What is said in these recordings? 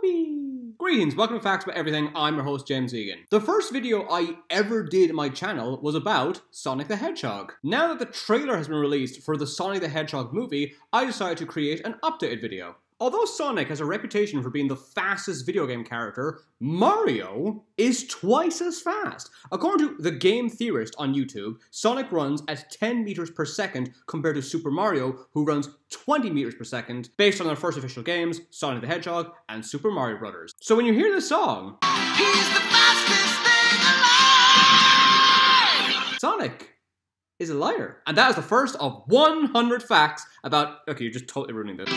Puppy! Greetings, welcome to Facts About Everything. I'm your host, James Egan. The first video I ever did on my channel was about Sonic the Hedgehog. Now that the trailer has been released for the Sonic the Hedgehog movie, I decided to create an updated video. Although Sonic has a reputation for being the fastest video game character, Mario is twice as fast. According to the game theorist on YouTube, Sonic runs at 10 meters per second compared to Super Mario, who runs 20 meters per second, based on their first official games, Sonic the Hedgehog and Super Mario Bros. So when you hear this song, he's the fastest thing alive! Sonic is a liar. And that is the first of 100 facts about... Okay, you're just totally ruining this.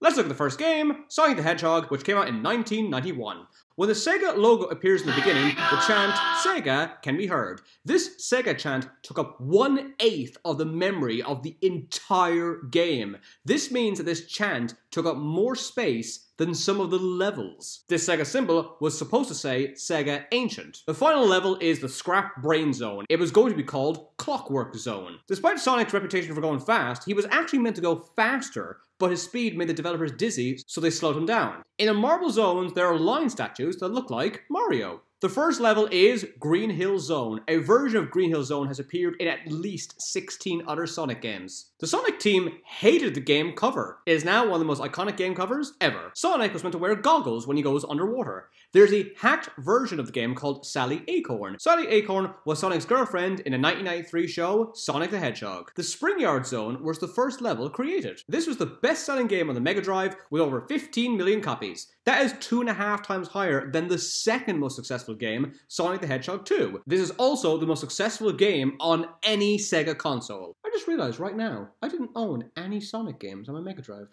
Let's look at the first game, Sonic the Hedgehog, which came out in 1991. When the Sega logo appears in the beginning, the chant, Sega, can be heard. This Sega chant took up 1/8 of the memory of the entire game. This means that this chant took up more space than some of the levels. This Sega symbol was supposed to say Sega Ancient. The final level is the Scrap Brain Zone. It was going to be called Clockwork Zone. Despite Sonic's reputation for going fast, he was actually meant to go faster, but his speed made the developers dizzy, so they slowed him down. In the marble zones, there are line statues that look like Mario. The first level is Green Hill Zone. A version of Green Hill Zone has appeared in at least 16 other Sonic games. The Sonic team hated the game cover. It is now one of the most iconic game covers ever. Sonic was meant to wear goggles when he goes underwater. There's a hacked version of the game called Sally Acorn. Sally Acorn was Sonic's girlfriend in a 1993 show, Sonic the Hedgehog. The Spring Yard Zone was the first level created. This was the best-selling game on the Mega Drive with over 15 million copies. That is 2.5 times higher than the second most successful game, Sonic the Hedgehog 2. This is also the most successful game on any Sega console. I just realized right now, I didn't own any Sonic games on my Mega Drive.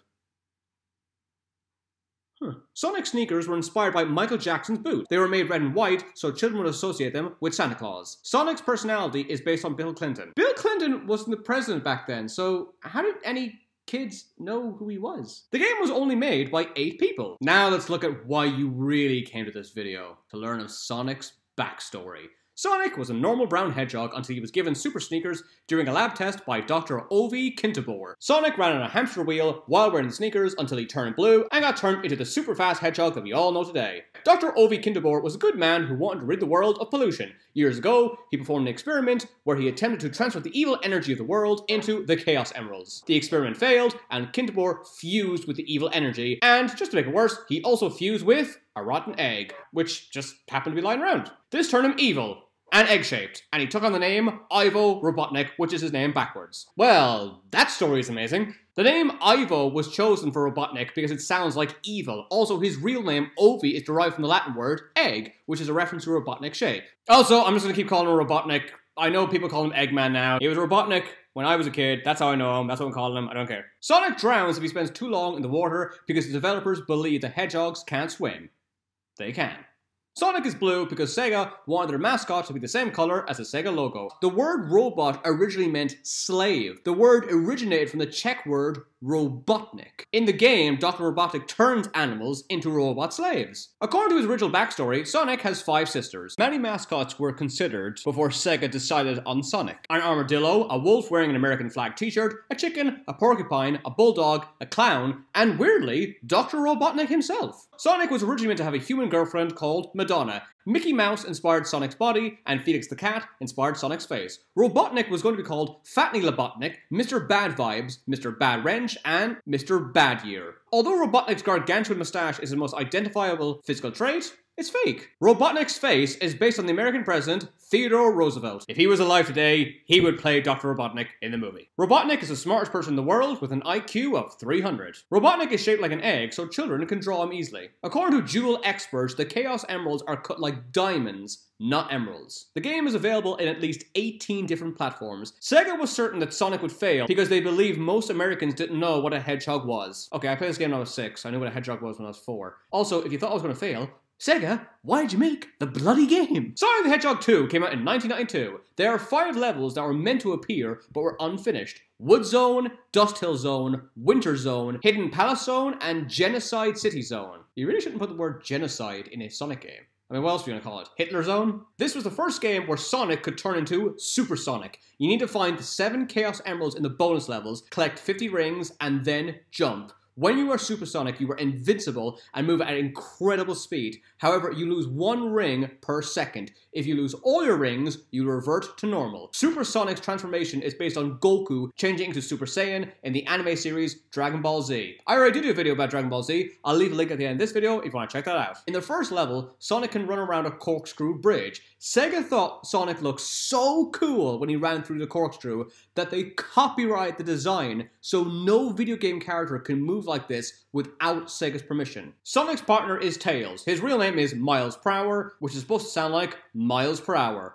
Sonic sneakers were inspired by Michael Jackson's boots. They were made red and white, so children would associate them with Santa Claus. Sonic's personality is based on Bill Clinton. Bill Clinton wasn't the president back then, so how did any kids know who he was? The game was only made by 8 people. Now let's look at why you really came to this video, to learn of Sonic's backstory. Sonic was a normal brown hedgehog until he was given super sneakers during a lab test by Dr. Ovi Kintabor. Sonic ran on a hamster wheel while wearing the sneakers until he turned blue and got turned into the super fast hedgehog that we all know today. Dr. Ovi Kintabor was a good man who wanted to rid the world of pollution. Years ago, he performed an experiment where he attempted to transfer the evil energy of the world into the Chaos Emeralds. The experiment failed, and Kintabor fused with the evil energy, and just to make it worse, he also fused with a rotten egg, which just happened to be lying around. This turned him evil and egg-shaped, and he took on the name Ivo Robotnik, which is his name backwards. Well, that story is amazing. The name Ivo was chosen for Robotnik because it sounds like evil. Also, his real name, Ovi, is derived from the Latin word egg, which is a reference to Robotnik shape. Also, I'm just gonna keep calling him Robotnik. I know people call him Eggman now. He was Robotnik when I was a kid. That's how I know him. That's what I'm calling him. I don't care. Sonic drowns if he spends too long in the water because the developers believe the hedgehogs can't swim. They can. Sonic is blue because Sega wanted their mascot to be the same color as the Sega logo. The word robot originally meant slave. The word originated from the Czech word Robotnik. In the game, Dr. Robotnik turns animals into robot slaves. According to his original backstory, Sonic has 5 sisters. Many mascots were considered before Sega decided on Sonic. An armadillo, a wolf wearing an American flag t-shirt, a chicken, a porcupine, a bulldog, a clown, and weirdly, Dr. Robotnik himself. Sonic was originally meant to have a human girlfriend called Madonna. Mickey Mouse inspired Sonic's body, and Felix the Cat inspired Sonic's face. Robotnik was going to be called Fatney Labotnik, Mr. Bad Vibes, Mr. Bad Wrench, and Mr. Bad Year. Although Robotnik's gargantuan mustache is his most identifiable physical trait, it's fake. Robotnik's face is based on the American president, Theodore Roosevelt. If he was alive today, he would play Dr. Robotnik in the movie. Robotnik is the smartest person in the world with an IQ of 300. Robotnik is shaped like an egg, so children can draw him easily. According to jewel experts, the Chaos Emeralds are cut like diamonds, not emeralds. The game is available in at least 18 different platforms. Sega was certain that Sonic would fail because they believed most Americans didn't know what a hedgehog was. Okay, I played this game when I was 6. I knew what a hedgehog was when I was 4. Also, if you thought I was going to fail, Sega, why did you make the bloody game? Sonic the Hedgehog 2 came out in 1992. There are 5 levels that were meant to appear, but were unfinished. Wood Zone, Dust Hill Zone, Winter Zone, Hidden Palace Zone, and Genocide City Zone. You really shouldn't put the word genocide in a Sonic game. I mean, what else are you gonna call it? Hitler Zone? This was the first game where Sonic could turn into Super Sonic. You need to find the 7 Chaos Emeralds in the bonus levels, collect 50 rings, and then jump. When you are supersonic, you are invincible and move at incredible speed. However, you lose 1 ring per second. If you lose all your rings, you revert to normal. Supersonic's transformation is based on Goku changing into Super Saiyan in the anime series Dragon Ball Z. I already did a video about Dragon Ball Z. I'll leave a link at the end of this video if you want to check that out. In the first level, Sonic can run around a corkscrew bridge. Sega thought Sonic looked so cool when he ran through the corkscrew that they copyright the design so no video game character can move like this without Sega's permission. Sonic's partner is Tails. His real name is Miles Per Hour, which is supposed to sound like Miles Per Hour.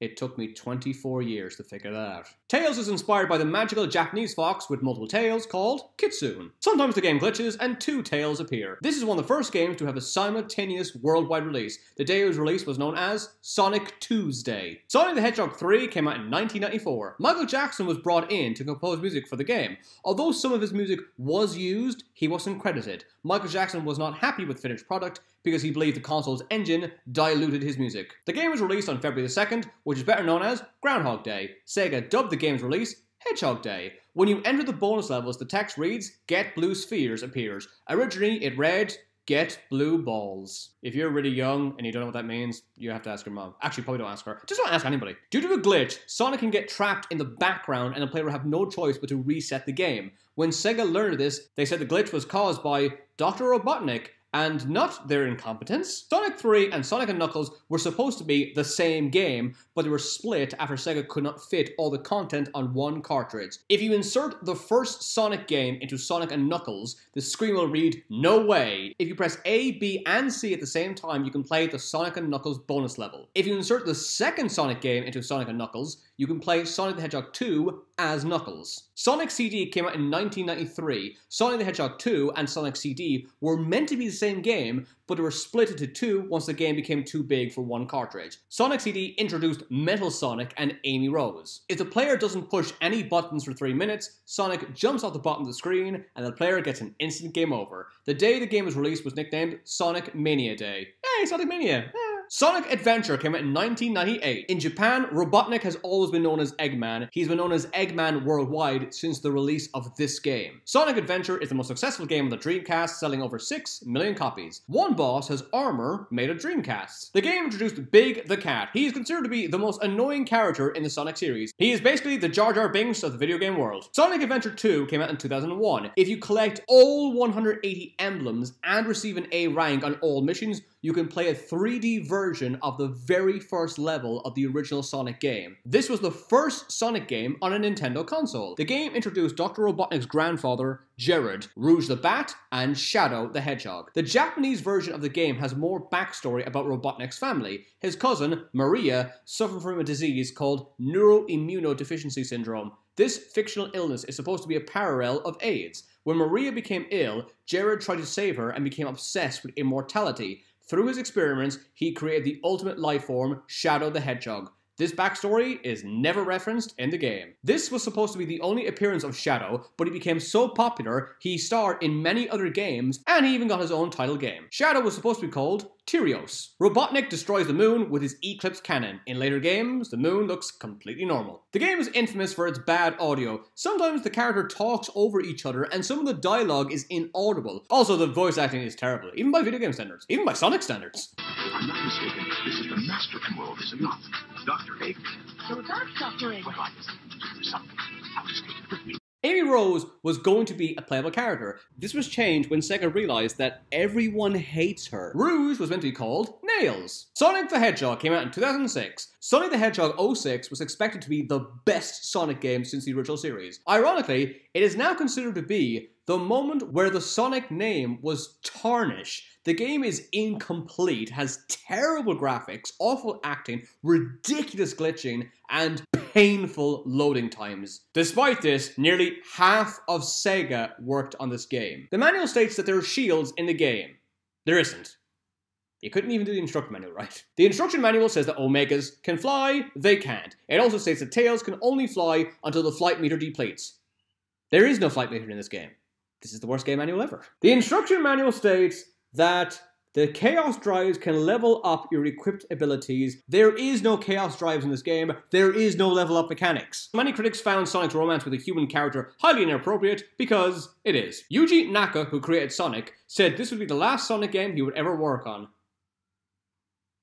It took me 24 years to figure that out. Tails is inspired by the magical Japanese fox with multiple tails called Kitsune. Sometimes the game glitches and 2 tails appear. This is one of the first games to have a simultaneous worldwide release. The day it was released was known as Sonic Tuesday. Sonic the Hedgehog 3 came out in 1994. Michael Jackson was brought in to compose music for the game. Although some of his music was used, he wasn't credited. Michael Jackson was not happy with the finished product because he believed the console's engine diluted his music. The game was released on February the 2nd, which is better known as Groundhog Day. Sega dubbed the game's release Hedgehog Day. When you enter the bonus levels, the text reads, "Get Blue Spheres" appears. Originally, it read, "Get Blue Balls." If you're really young and you don't know what that means, you have to ask your mom. Actually, probably don't ask her. Just don't ask anybody. Due to a glitch, Sonic can get trapped in the background and the player will have no choice but to reset the game. When Sega learned of this, they said the glitch was caused by Dr. Robotnik, and not their incompetence. Sonic 3 and Sonic & Knuckles were supposed to be the same game, but they were split after Sega could not fit all the content on 1 cartridge. If you insert the first Sonic game into Sonic & Knuckles, the screen will read, "No way." If you press A, B, and C at the same time, you can play the Sonic & Knuckles bonus level. If you insert the second Sonic game into Sonic & Knuckles, you can play Sonic the Hedgehog 2 as Knuckles. Sonic CD came out in 1993. Sonic the Hedgehog 2 and Sonic CD were meant to be the same game, but they were split into 2 once the game became too big for 1 cartridge. Sonic CD introduced Metal Sonic and Amy Rose. If the player doesn't push any buttons for 3 minutes, Sonic jumps off the bottom of the screen and the player gets an instant game over. The day the game was released was nicknamed Sonic Mania Day. Hey, Sonic Mania! Sonic Adventure came out in 1998. In Japan, Robotnik has always been known as Eggman. He's been known as Eggman worldwide since the release of this game. Sonic Adventure is the most successful game on the Dreamcast, selling over 6 million copies. One boss has armor made of Dreamcasts. The game introduced Big the Cat. He is considered to be the most annoying character in the Sonic series. He is basically the Jar Jar Binks of the video game world. Sonic Adventure 2 came out in 2001. If you collect all 180 emblems and receive an A rank on all missions, you can play a 3D version of the very first level of the original Sonic game. This was the first Sonic game on a Nintendo console. The game introduced Dr. Robotnik's grandfather, Jared, Rouge the Bat, and Shadow the Hedgehog. The Japanese version of the game has more backstory about Robotnik's family. His cousin, Maria, suffered from a disease called neuroimmunodeficiency syndrome. This fictional illness is supposed to be a parallel of AIDS. When Maria became ill, Jared tried to save her and became obsessed with immortality. Through his experiments, he created the ultimate life form, Shadow the Hedgehog. This backstory is never referenced in the game. This was supposed to be the only appearance of Shadow, but he became so popular, he starred in many other games, and he even got his own title game. Shadow was supposed to be called Tyrios. Robotnik destroys the moon with his Eclipse cannon. In later games, the moon looks completely normal. The game is infamous for its bad audio. Sometimes the character talks over each other, and some of the dialogue is inaudible. Also, the voice acting is terrible, even by video game standards, even by Sonic standards. If I'm not mistaken, this is the Master Emerald, is it not? Dr. Eggman. So that's Dr. Eggman. Well, there's something. I'll just take it with me. Amy Rose was going to be a playable character. This was changed when Sega realized that everyone hates her. Rouge was meant to be called Nails. Sonic the Hedgehog came out in 2006. Sonic the Hedgehog 06 was expected to be the best Sonic game since the original series. Ironically, it is now considered to be the moment where the Sonic name was tarnished. The game is incomplete, has terrible graphics, awful acting, ridiculous glitching, and painful loading times. Despite this, nearly half of Sega worked on this game. The manual states that there are shields in the game. There isn't. You couldn't even do the instruction manual right. The instruction manual says that Omegas can fly, they can't. It also states that Tails can only fly until the flight meter depletes. There is no flight meter in this game. This is the worst game manual ever. The instruction manual states that The Chaos Drives can level up your equipped abilities. There is no Chaos Drives in this game. There is no level up mechanics. Many critics found Sonic's romance with a human character highly inappropriate because it is. Yuji Naka, who created Sonic, said this would be the last Sonic game he would ever work on.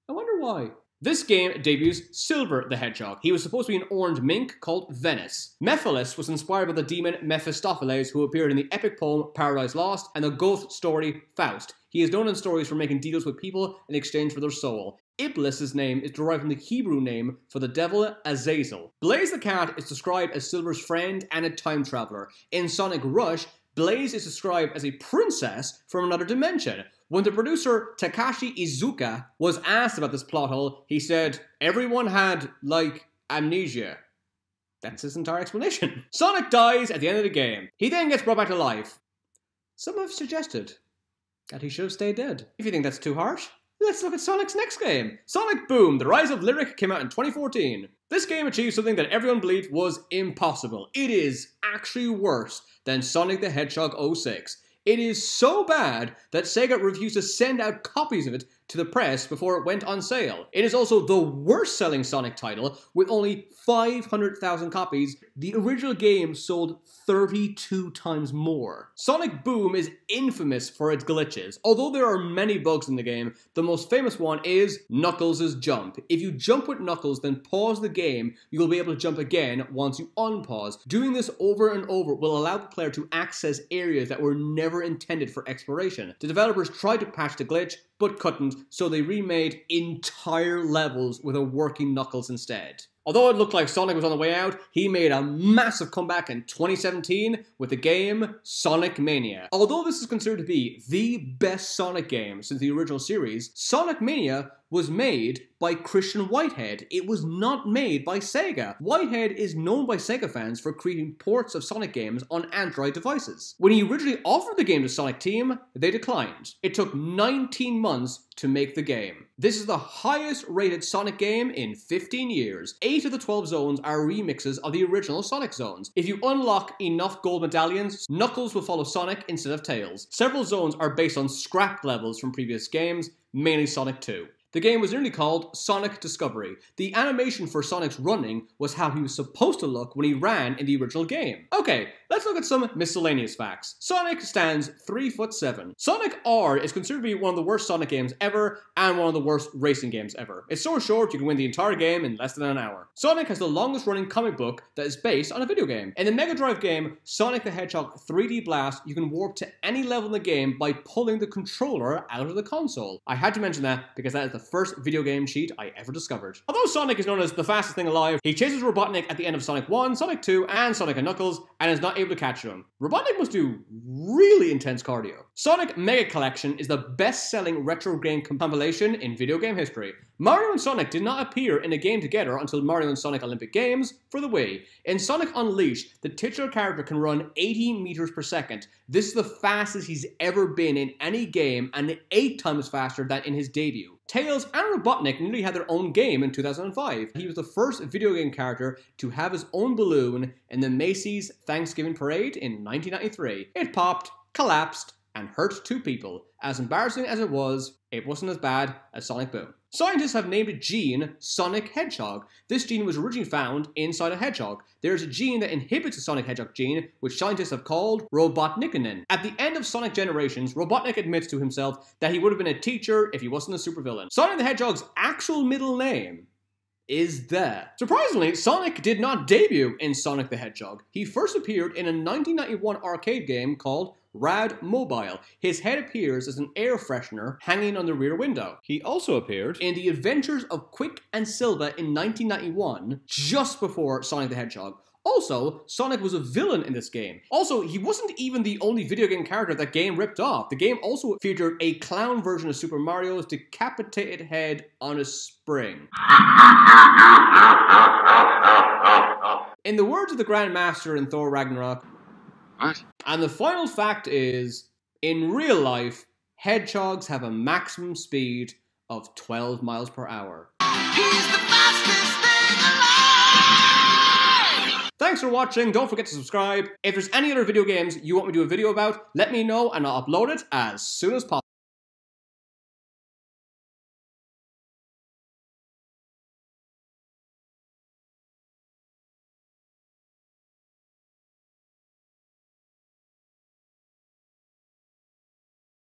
I wonder why. This game debuts Silver the Hedgehog. He was supposed to be an orange mink called Venice. Mephiles was inspired by the demon Mephistopheles, who appeared in the epic poem Paradise Lost and the ghost story Faust. He is known in stories for making deals with people in exchange for their soul. Iblis's name is derived from the Hebrew name for the devil Azazel. Blaze the cat is described as Silver's friend and a time traveler. In Sonic Rush, Blaze is described as a princess from another dimension. When the producer Takashi Iizuka was asked about this plot hole, he said, everyone had, like, amnesia. That's his entire explanation. Sonic dies at the end of the game. He then gets brought back to life. Some have suggested that he should have stayed dead. If you think that's too harsh, let's look at Sonic's next game. Sonic Boom, The Rise of Lyric came out in 2014. This game achieved something that everyone believed was impossible. It is actually worse than Sonic the Hedgehog 06. It is so bad that Sega refused to send out copies of it to the press before it went on sale. It is also the worst selling Sonic title with only 500,000 copies. The original game sold 32 times more. Sonic Boom is infamous for its glitches. Although there are many bugs in the game, the most famous one is Knuckles' jump. If you jump with Knuckles, then pause the game, you will be able to jump again once you unpause. Doing this over and over will allow the player to access areas that were never intended for exploration. The developers tried to patch the glitch, but couldn't, so they remade entire levels with a working Knuckles instead. Although it looked like Sonic was on the way out, he made a massive comeback in 2017 with the game Sonic Mania. Although this is considered to be the best Sonic game since the original series, Sonic Mania was made by Christian Whitehead. It was not made by Sega. Whitehead is known by Sega fans for creating ports of Sonic games on Android devices. When he originally offered the game to Sonic Team, they declined. It took 19 months to make the game. This is the highest rated Sonic game in 15 years. 8 of the 12 zones are remixes of the original Sonic zones. If you unlock enough gold medallions, Knuckles will follow Sonic instead of Tails. Several zones are based on scrapped levels from previous games, mainly Sonic 2. The game was originally called Sonic Discovery. The animation for Sonic's running was how he was supposed to look when he ran in the original game. Okay, let's look at some miscellaneous facts. Sonic stands 3'7". Sonic R is considered to be one of the worst Sonic games ever and one of the worst racing games ever. It's so short you can win the entire game in less than an hour. Sonic has the longest running comic book that is based on a video game. In the Mega Drive game Sonic the Hedgehog 3D Blast, you can warp to any level in the game by pulling the controller out of the console. I had to mention that because that is the first video game cheat I ever discovered. Although Sonic is known as the fastest thing alive, he chases Robotnik at the end of Sonic 1, Sonic 2, and Sonic and Knuckles, and is not able to catch him. Robotnik must do really intense cardio. Sonic Mega Collection is the best-selling retro game compilation in video game history. Mario and Sonic did not appear in a game together until Mario and Sonic Olympic Games for the Wii. In Sonic Unleashed, the titular character can run 80 meters per second. This is the fastest he's ever been in any game and 8 times faster than in his debut. Tails and Robotnik nearly had their own game in 2005. He was the first video game character to have his own balloon in the Macy's Thanksgiving Parade in 1993. It popped, collapsed, and hurt 2 people. As embarrassing as it wasn't as bad as Sonic Boom. Scientists have named a gene Sonic Hedgehog. This gene was originally found inside a hedgehog. There is a gene that inhibits the Sonic Hedgehog gene, which scientists have called Robotnikinin. At the end of Sonic Generations, Robotnik admits to himself that he would have been a teacher if he wasn't a supervillain. Sonic the Hedgehog's actual middle name is there. Surprisingly, Sonic did not debut in Sonic the Hedgehog. He first appeared in a 1991 arcade game called Rad Mobile. His head appears as an air freshener hanging on the rear window. He also appeared in The Adventures of Quick and Silva in 1991, just before Sonic the Hedgehog. Also, Sonic was a villain in this game. Also, he wasn't even the only video game character that game ripped off. The game also featured a clown version of Super Mario's decapitated head on a spring. In the words of the Grand Master in Thor Ragnarok, What? And the final fact is, in real life, hedgehogs have a maximum speed of 12 miles per hour. He's the fastest thing alive! Thanks for watching, don't forget to subscribe. If there's any other video games you want me to do a video about, let me know and I'll upload it as soon as possible.